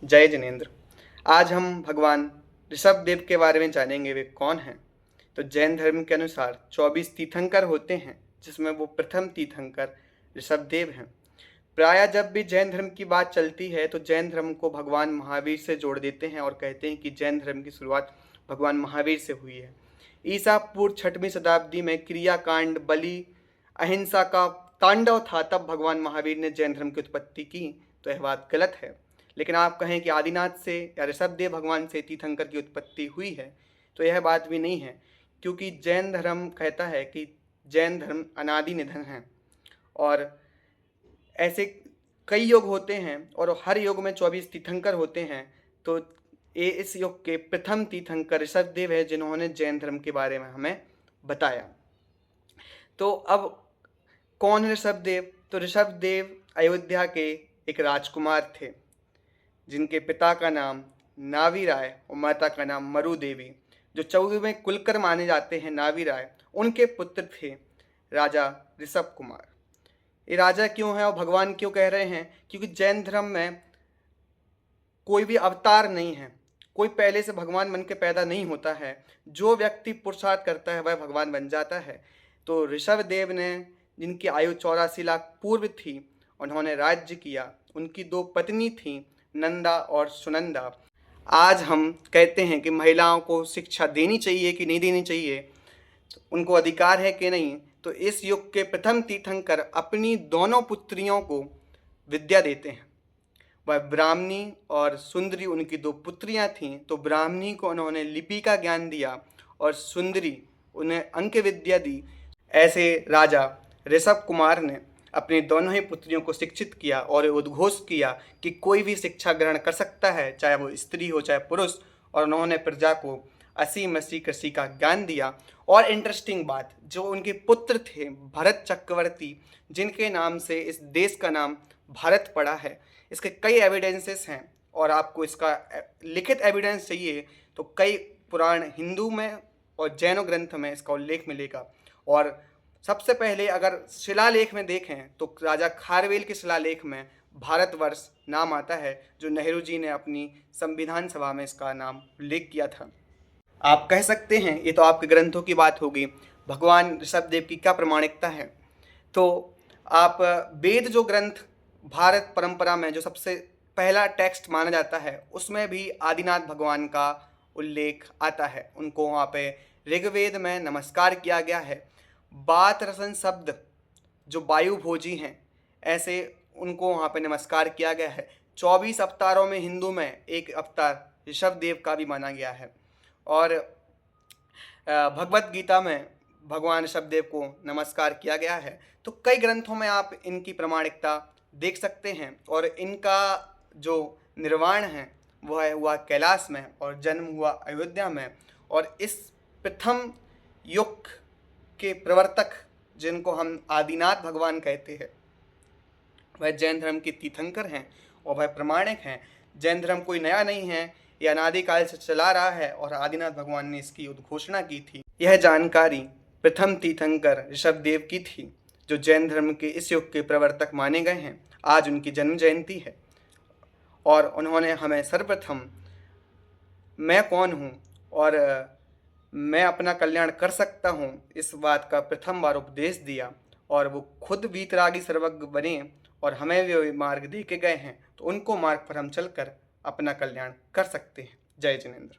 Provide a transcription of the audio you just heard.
जय जिनेन्द्र। आज हम भगवान ऋषभ देव के बारे में जानेंगे, वे कौन हैं। तो जैन धर्म के अनुसार 24 तीर्थंकर होते हैं, जिसमें वो प्रथम तीर्थंकर ऋषभ देव हैं। प्रायः जब भी जैन धर्म की बात चलती है तो जैन धर्म को भगवान महावीर से जोड़ देते हैं और कहते हैं कि जैन धर्म की शुरुआत भगवान महावीर से हुई है। ईसा पूर्व 6वीं शताब्दी में क्रियाकांड, बलि, अहिंसा का तांडव था, तब भगवान महावीर ने जैन धर्म की उत्पत्ति की। तो यह बात गलत है। लेकिन आप कहें कि आदिनाथ से या ऋषभ देव भगवान से तीर्थंकर की उत्पत्ति हुई है, तो यह बात भी नहीं है, क्योंकि जैन धर्म कहता है कि जैन धर्म अनादि निधन है और ऐसे कई योग होते हैं और हर योग में 24 तीर्थंकर होते हैं। तो ये इस योग के प्रथम तीर्थंकर ऋषभ देव है, जिन्होंने जैन धर्म के बारे में हमें बताया। तो अब कौन है ऋषभ देव? तो ऋषभ देव अयोध्या के एक राजकुमार थे, जिनके पिता का नाम नावी राय और माता का नाम मरु देवी, जो 14वें कुलकर माने जाते हैं। नावी राय उनके पुत्र थे राजा ऋषभ कुमार। ये राजा क्यों है और भगवान क्यों कह रहे हैं? क्योंकि जैन धर्म में कोई भी अवतार नहीं है, कोई पहले से भगवान बन के पैदा नहीं होता है। जो व्यक्ति पुरुषार्थ करता है वह भगवान बन जाता है। तो ऋषभ देव ने, जिनकी आयु 84 लाख पूर्व थी, उन्होंने राज्य किया। उनकी 2 पत्नी थीं, नंदा और सुनंदा। आज हम कहते हैं कि महिलाओं को शिक्षा देनी चाहिए कि नहीं देनी चाहिए, तो उनको अधिकार है कि नहीं। तो इस युग के प्रथम तीर्थंकर अपनी दोनों पुत्रियों को विद्या देते हैं। वह ब्राह्मणी और सुंदरी उनकी 2 पुत्रियां थीं। तो ब्राह्मणी को उन्होंने लिपि का ज्ञान दिया और सुंदरी उन्हें अंक विद्या दी। ऐसे राजा ऋषभ कुमार ने अपनी दोनों ही पुत्रियों को शिक्षित किया और उद्घोष किया कि कोई भी शिक्षा ग्रहण कर सकता है, चाहे वो स्त्री हो चाहे पुरुष। और उन्होंने प्रजा को असी मसी कृषि का ज्ञान दिया। और इंटरेस्टिंग बात, जो उनके पुत्र थे भरत चक्रवर्ती, जिनके नाम से इस देश का नाम भारत पड़ा है, इसके कई एविडेंसेस हैं। और आपको इसका लिखित एविडेंस चाहिए तो कई पुराण हिंदू में और जैन ग्रंथ में इसका उल्लेख मिलेगा। और सबसे पहले अगर शिलालेख में देखें तो राजा खारवेल के शिलालेख में भारतवर्ष नाम आता है, जो नेहरू जी ने अपनी संविधान सभा में इसका नाम उल्लेख किया था। आप कह सकते हैं ये तो आपके ग्रंथों की बात होगी, भगवान ऋषभ देव की क्या प्रामाणिकता है? तो आप वेद जो ग्रंथ भारत परंपरा में जो सबसे पहला टेक्स्ट माना जाता है, उसमें भी आदिनाथ भगवान का उल्लेख आता है। उनको वहाँ पे ऋग्वेद में नमस्कार किया गया है। बात रसन शब्द जो वायु भोजी हैं, ऐसे उनको वहाँ पे नमस्कार किया गया है। 24 अवतारों में हिंदू में एक अवतार ऋषभ देव का भी माना गया है। और भगवत गीता में भगवान ऋषभ देव को नमस्कार किया गया है। तो कई ग्रंथों में आप इनकी प्रामाणिकता देख सकते हैं। और इनका जो निर्वाण है वह हुआ कैलाश में और जन्म हुआ अयोध्या में। और इस प्रथम युग के प्रवर्तक, जिनको हम आदिनाथ भगवान कहते हैं, वह जैन धर्म के तीर्थंकर हैं और वह प्रमाणिक हैं। जैन धर्म कोई नया नहीं है, यह अनादिकाल से चला रहा है और आदिनाथ भगवान ने इसकी उद्घोषणा की थी। यह जानकारी प्रथम तीर्थंकर ऋषभ देव की थी, जो जैन धर्म के इस युग के प्रवर्तक माने गए हैं। आज उनकी जन्म जयंती है और उन्होंने हमें सर्वप्रथम मैं कौन हूँ और मैं अपना कल्याण कर सकता हूँ, इस बात का प्रथम बार उपदेश दिया। और वो खुद वीतरागी सर्वज्ञ बने और हमें भी मार्ग दे के गए हैं। तो उनको मार्ग पर हम चलकर अपना कल्याण कर सकते हैं। जय जिनेन्द्र।